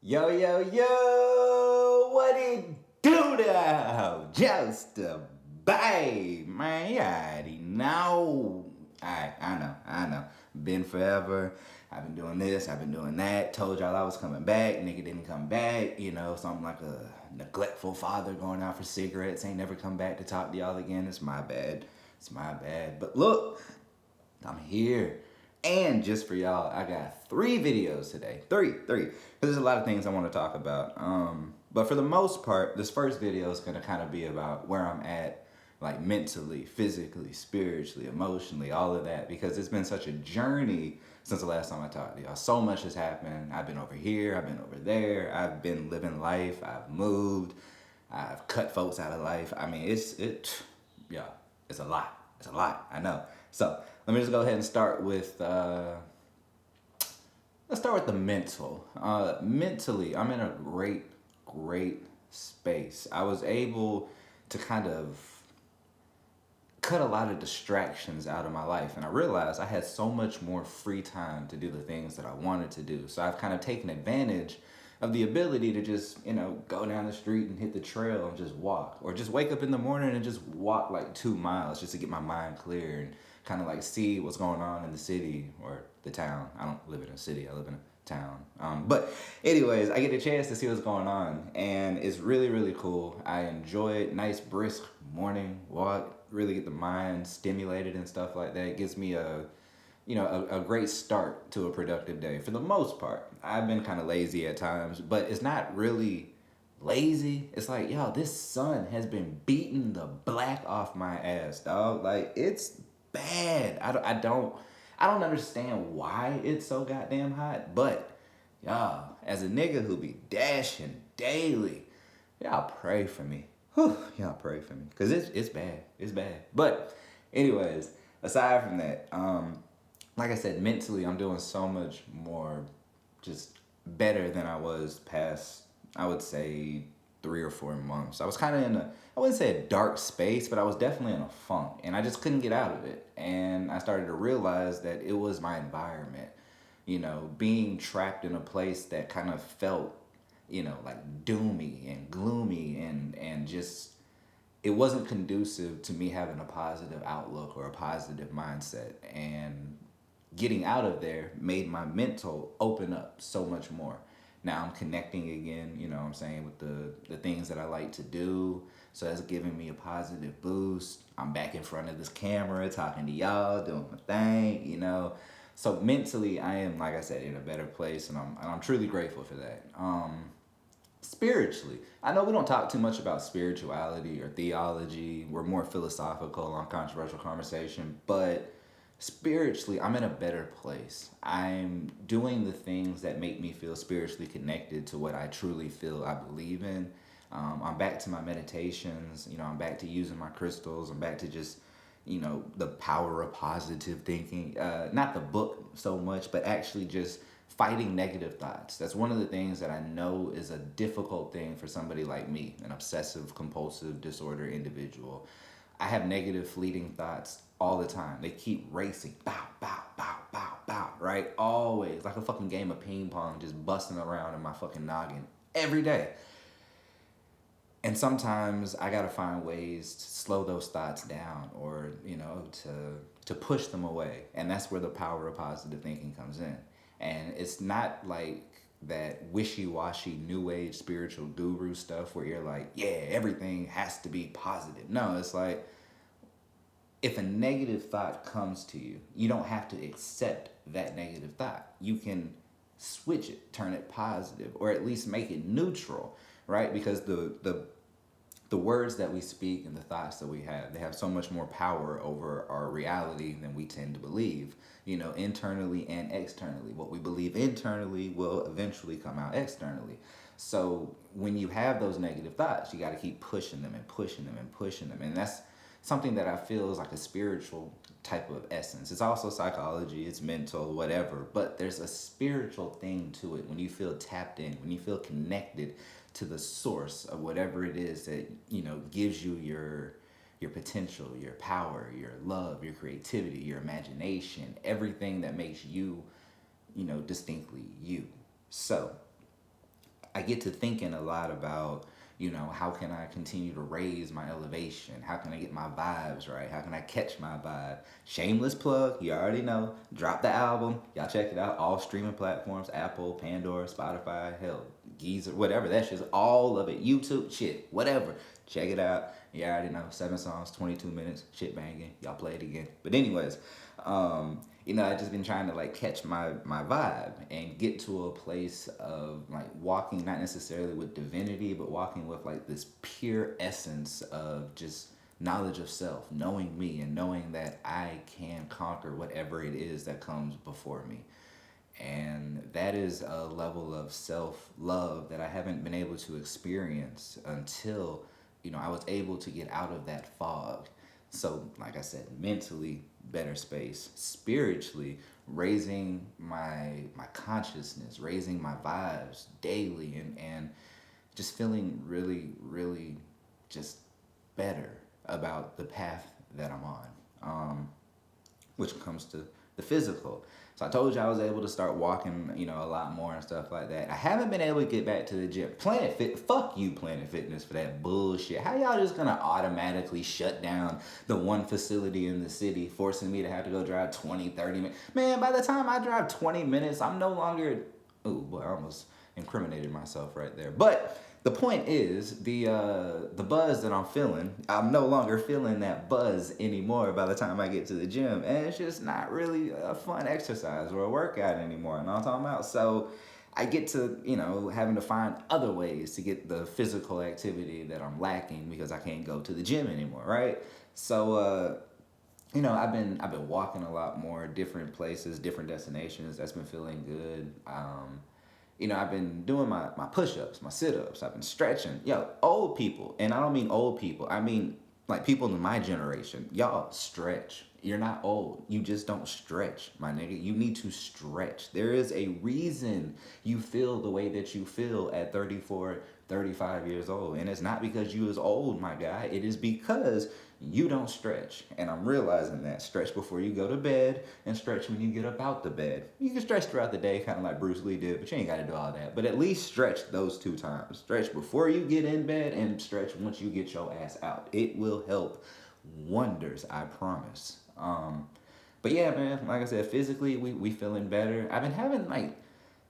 Yo, yo, yo, what it do now? Just a babe, man. You already know. I know. Been forever. I've been doing this, I've been doing that. Told y'all I was coming back. Nigga didn't come back. You know, something like a neglectful father going out for cigarettes. Ain't never come back to talk to y'all again. It's my bad. It's my bad. But look, I'm here. And just for y'all, I got 3 videos today. Three. Because there's a lot of things I want to talk about. But for the most part, this first video is going to kind of be about where I'm at, like mentally, physically, spiritually, emotionally, all of that. Because it's been such a journey since the last time I talked to y'all. So much has happened. I've been over here, I've been over there, I've been living life, I've moved, I've cut folks out of life. I mean, yeah, it's a lot. It's a lot, I know. So let me just go ahead and start with let's start with the mental. Mentally, I'm in a great space. I was able to kind of cut a lot of distractions out of my life, and I realized I had so much more free time to do the things that I wanted to do. So I've kind of taken advantage of the ability to just, go down the street and hit the trail and just walk, or just wake up in the morning and just walk like 2 miles just to get my mind clear and kind of like see what's going on in the city or the town. I don't live in a city, I live in a town. But anyways, I get a chance to see what's going on, and it's really cool. I enjoy it. Nice brisk morning walk, really get the mind stimulated and stuff like that. It gives me a great start to a productive day for the most part. I've been kind of lazy at times, but it's not really lazy. It's like, yo, this sun has been beating the black off my ass, dog. Like, it's bad. I don't understand why it's so goddamn hot, but y'all, as a nigga who be dashing daily, y'all pray for me. Whew, y'all pray for me, cause it's bad. It's bad. But anyways, aside from that, like I said, mentally, I'm doing so much more, just better than I was past, I would say, 3 or 4 months. I was kind of I wouldn't say a dark space, but I was definitely in a funk, and I just couldn't get out of it. And I started to realize that it was my environment, being trapped in a place that kind of felt, like doomy and gloomy, and just, it wasn't conducive to me having a positive outlook or a positive mindset. And getting out of there made my mental open up so much more. Now I'm connecting again, what I'm saying, with the things that I like to do. So that's giving me a positive boost. I'm back in front of this camera talking to y'all, doing my thing. So mentally, I am, like I said, in a better place, and I'm truly grateful for that. Spiritually, I know we don't talk too much about spirituality or theology. We're more philosophical on controversial conversation, but spiritually, I'm in a better place. I'm doing the things that make me feel spiritually connected to what I truly feel I believe in. I'm back to my meditations. I'm back to using my crystals. I'm back to just, the power of positive thinking. Not the book so much, but actually just fighting negative thoughts. That's one of the things that I know is a difficult thing for somebody like me, an obsessive compulsive disorder individual. I have negative fleeting thoughts all the time. They keep racing. Bow, bow, bow, bow, bow, right? Always. Like a fucking game of ping pong just busting around in my fucking noggin every day. And sometimes I gotta find ways to slow those thoughts down, or, to push them away. And that's where the power of positive thinking comes in. And it's not like that wishy-washy new age spiritual guru stuff where you're like, yeah, everything has to be positive. No, it's like, if a negative thought comes to you, you don't have to accept that negative thought. You can switch it, turn it positive, or at least make it neutral, right? Because the words that we speak and the thoughts that we have, they have so much more power over our reality than we tend to believe, internally and externally. What we believe internally will eventually come out externally. So when you have those negative thoughts, you got to keep pushing them and pushing them and pushing them. And that's something that I feel is like a spiritual type of essence. It's also psychology, it's mental, whatever, but there's a spiritual thing to it when you feel tapped in, when you feel connected to the source of whatever it is that, gives you your potential, your power, your love, your creativity, your imagination, everything that makes you, distinctly you. So I get to thinking a lot about, how can I continue to raise my elevation? How can I get my vibes right? How can I catch my vibe? Shameless plug, you already know. Drop the album. Y'all check it out. All streaming platforms, Apple, Pandora, Spotify, hell, Geezer, whatever. That shit's all of it. YouTube, shit, whatever. Check it out. You already know. 7 songs, 22 minutes, shit banging. Y'all play it again. But anyways, I just been trying to like catch my vibe and get to a place of like walking, not necessarily with divinity, but walking with like this pure essence of just knowledge of self, knowing me and knowing that I can conquer whatever it is that comes before me. And that is a level of self love that I haven't been able to experience until, I was able to get out of that fog. So, like I said, mentally, better space. Spiritually, raising my consciousness, raising my vibes daily, and just feeling really, really just better about the path that I'm on. Which comes to the physical. So I told you I was able to start walking, a lot more and stuff like that. I haven't been able to get back to the gym. Fuck you, Planet Fitness, for that bullshit. How y'all just gonna automatically shut down the one facility in the city, forcing me to have to go drive 20, 30 minutes? Man, by the time I drive 20 minutes, I'm no longer... Ooh, boy, I almost incriminated myself right there. But the point is, the buzz that I'm feeling, I'm no longer feeling that buzz anymore by the time I get to the gym. And it's just not really a fun exercise or a workout anymore. You know what I'm talking about? So I get to, having to find other ways to get the physical activity that I'm lacking because I can't go to the gym anymore, right? So, I've been walking a lot more, different places, different destinations. That's been feeling good. I've been doing my push-ups, my sit-ups. I've been stretching. Yo, old people, and I don't mean old people. I mean like people in my generation. Y'all stretch. You're not old. You just don't stretch, my nigga. You need to stretch. There is a reason you feel the way that you feel at 34, 35 years old. And it's not because you is old, my guy. It is because you don't stretch. And I'm realizing that. Stretch before you go to bed and stretch when you get up out the bed. You can stretch throughout the day, kind of like Bruce Lee did, but you ain't got to do all that. But at least stretch those 2 times. Stretch before you get in bed and stretch once you get your ass out. It will help wonders, I promise. But yeah, man, like I said, physically, we feeling better. I've been having like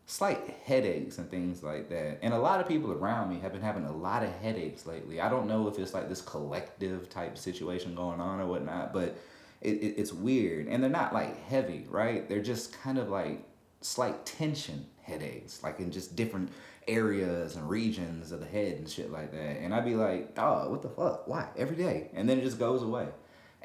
slight headaches and things like that. And a lot of people around me have been having a lot of headaches lately. I don't know if it's like this collective type situation going on or whatnot, but it's weird. And they're not like heavy, right? They're just kind of like slight tension headaches, like in just different areas and regions of the head and shit like that. And I'd be like, oh, what the fuck? Why? Every day. And then it just goes away.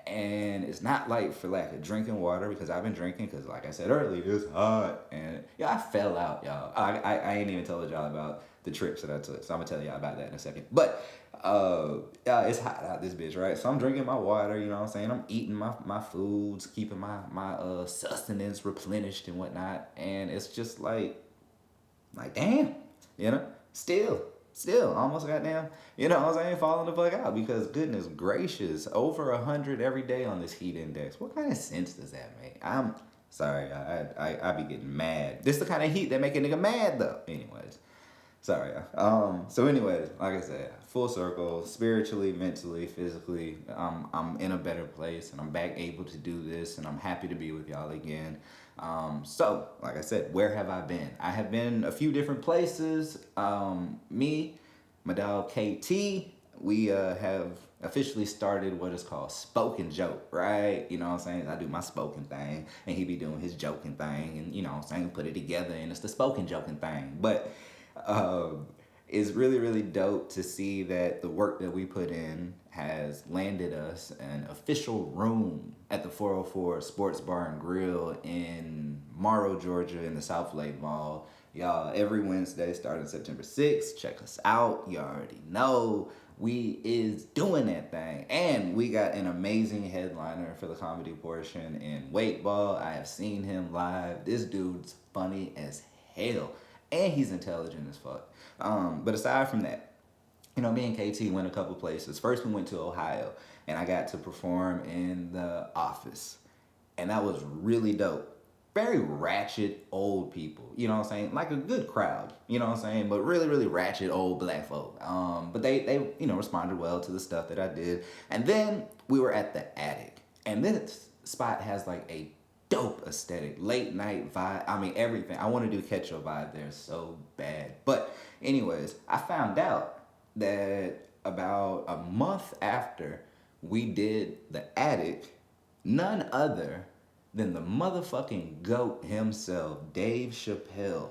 And it's not like for lack of drinking water, because I've been drinking, because like I said earlier, it's hot. And yeah, I fell out, y'all. I ain't even told y'all about the trips that I took, so I'm gonna tell y'all about that in a second. But yeah, it's hot out this bitch, right? So I'm drinking my water, you know what I'm saying? I'm eating my foods, keeping my sustenance replenished and whatnot. And it's just like damn, still almost goddamn, what I'm saying, falling the fuck out, because goodness gracious, over 100 every day on this heat index. What kind of sense does that make? I'm sorry, I be getting mad. This the kind of heat that make a nigga mad though. Anyways, sorry. So anyways, like I said, full circle, spiritually, mentally, physically, I'm in a better place, and I'm back able to do this, and I'm happy to be with y'all again. So, like I said, where have I been? I have been a few different places. Me, my dog KT, we have officially started what is called Spoken Joke, right? You know what I'm saying? I do my spoken thing, and he be doing his joking thing, and you know what I'm saying, put it together, and it's the spoken joking thing. But it's really, really dope to see that the work that we put in has landed us an official room at the 404 Sports Bar and Grill in Morrow, Georgia, in the South Lake Mall. Y'all, every Wednesday starting September 6th, check us out. You already know we is doing that thing. And we got an amazing headliner for the comedy portion in Weight Ball. I have seen him live. This dude's funny as hell. And he's intelligent as fuck. But aside from that, me and KT went a couple places. First, we went to Ohio, and I got to perform in the Office. And that was really dope. very ratchet old people, you know what I'm saying? Like a good crowd, you know what I'm saying? But really, really ratchet old black folk. But they responded well to the stuff that I did. And then we were at the attic. And this spot has like a dope aesthetic, late night vibe. I mean, everything. I want to do Ketchup vibe there so bad. But, anyways, I found out that about a month after we did the attic, none other than the motherfucking GOAT himself, Dave Chappelle,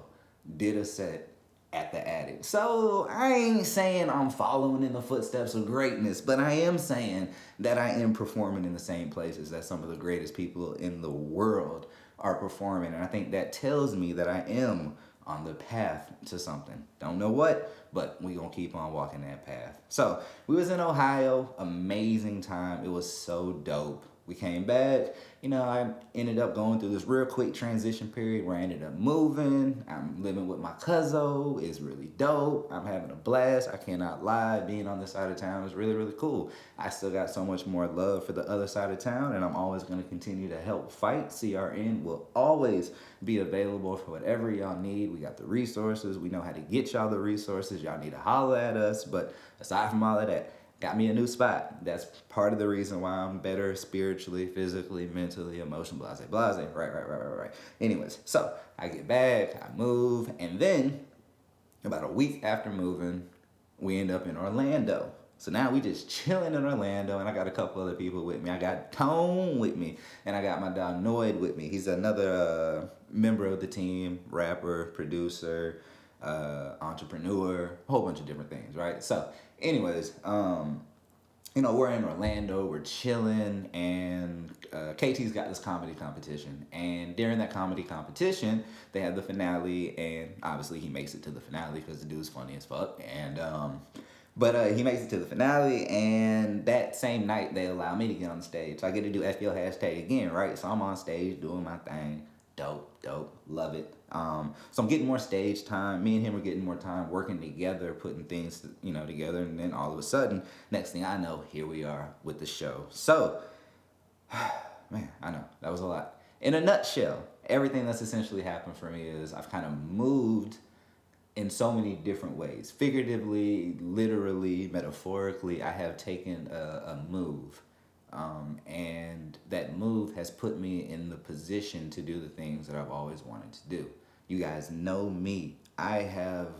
did a set at the attic. So I ain't saying I'm following in the footsteps of greatness, but I am saying that I am performing in the same places that some of the greatest people in the world are performing. And I think that tells me that I am on the path to something. Don't know what, but we gonna keep on walking that path. So we was in Ohio, amazing time. It was so dope. We came back, I ended up going through this real quick transition period where I ended up moving. I'm living with my cousin. It's really dope. I'm having a blast. I cannot lie. Being on this side of town is really, really cool. I still got so much more love for the other side of town, and I'm always going to continue to help fight. CRN will always be available for whatever y'all need. We got the resources. We know how to get y'all the resources. Y'all need to holler at us. But aside from all of that, got me a new spot. That's part of the reason why I'm better spiritually, physically, mentally, emotionally, blase. Right. Anyways, so I get back, I move, and then about a week after moving, we end up in Orlando. So now we just chilling in Orlando, and I got a couple other people with me. I got Tone with me, and I got my dog Noid with me. He's another member of the team, rapper, producer, entrepreneur, a whole bunch of different things, right? So anyways, we're in Orlando, we're chilling, and KT's got this comedy competition. And during that comedy competition, they had the finale, and obviously he makes it to the finale because the dude's funny as fuck. And but he makes it to the finale, and that same night they allow me to get on stage. So I get to do FBO hashtag again, right? So I'm on stage doing my thing. Dope, love it. So I'm getting more stage time. Me and him are getting more time working together, putting things, together. And then all of a sudden, next thing I know, here we are with the show. So, man, I know that was a lot. In a nutshell, everything that's essentially happened for me is I've kind of moved in so many different ways. Figuratively, literally, metaphorically, I have taken a move. And that move has put me in the position to do the things that I've always wanted to do. You guys know me. I have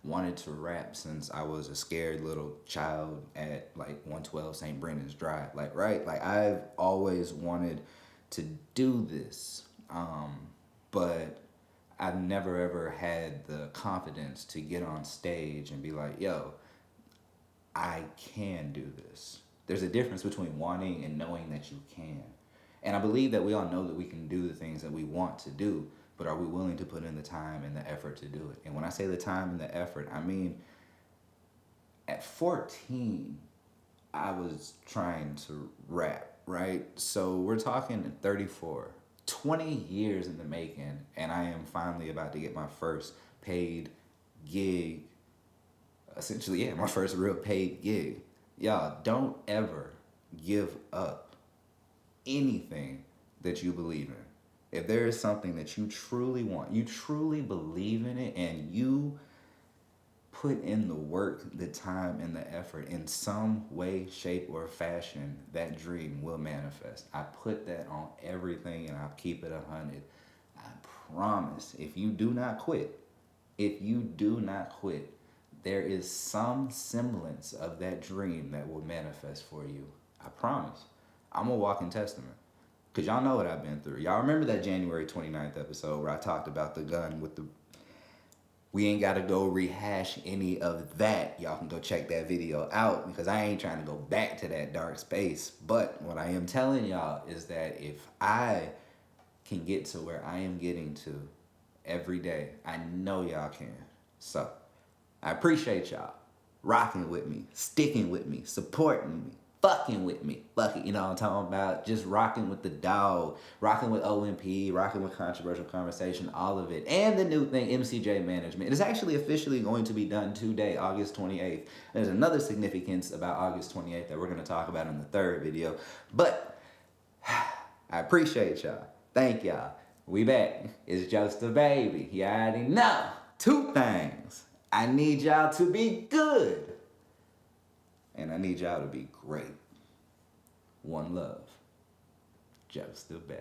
wanted to rap since I was a scared little child at like 112 St. Brendan's Drive. Like I've always wanted to do this. But I've never ever had the confidence to get on stage and be like, yo, I can do this. There's a difference between wanting and knowing that you can. And I believe that we all know that we can do the things that we want to do, but are we willing to put in the time and the effort to do it? And when I say the time and the effort, I mean, at 14, I was trying to rap, right? So we're talking 34, 20 years in the making, and I am finally about to get my first paid gig. Essentially, my first real paid gig. Y'all, don't ever give up anything that you believe in. If there is something that you truly want, you truly believe in it, and you put in the work, the time, and the effort in some way, shape, or fashion, that dream will manifest. I put that on everything, and I'll keep it 100. I promise. If you do not quit, there is some semblance of that dream that will manifest for you. I promise. I'm a walking testament. Because y'all know what I've been through. Y'all remember that January 29th episode where I talked about the gun with the... We ain't got to go rehash any of that. Y'all can go check that video out because I ain't trying to go back to that dark space. But what I am telling y'all is that if I can get to where I am getting to every day, I know y'all can. So... I appreciate y'all rocking with me, sticking with me, supporting me, fucking with me. Fuck it, you know what I'm talking about? Just rocking with the dog, rocking with OMP, rocking with Controversial Conversation, all of it. And the new thing, MCJ Management. It is actually officially going to be done today, August 28th. There's another significance about August 28th that we're going to talk about in the third video. But I appreciate y'all. Thank y'all. We back. It's just a baby. You already know. Two things. I need y'all to be good. And I need y'all to be great. One love. Just a babe.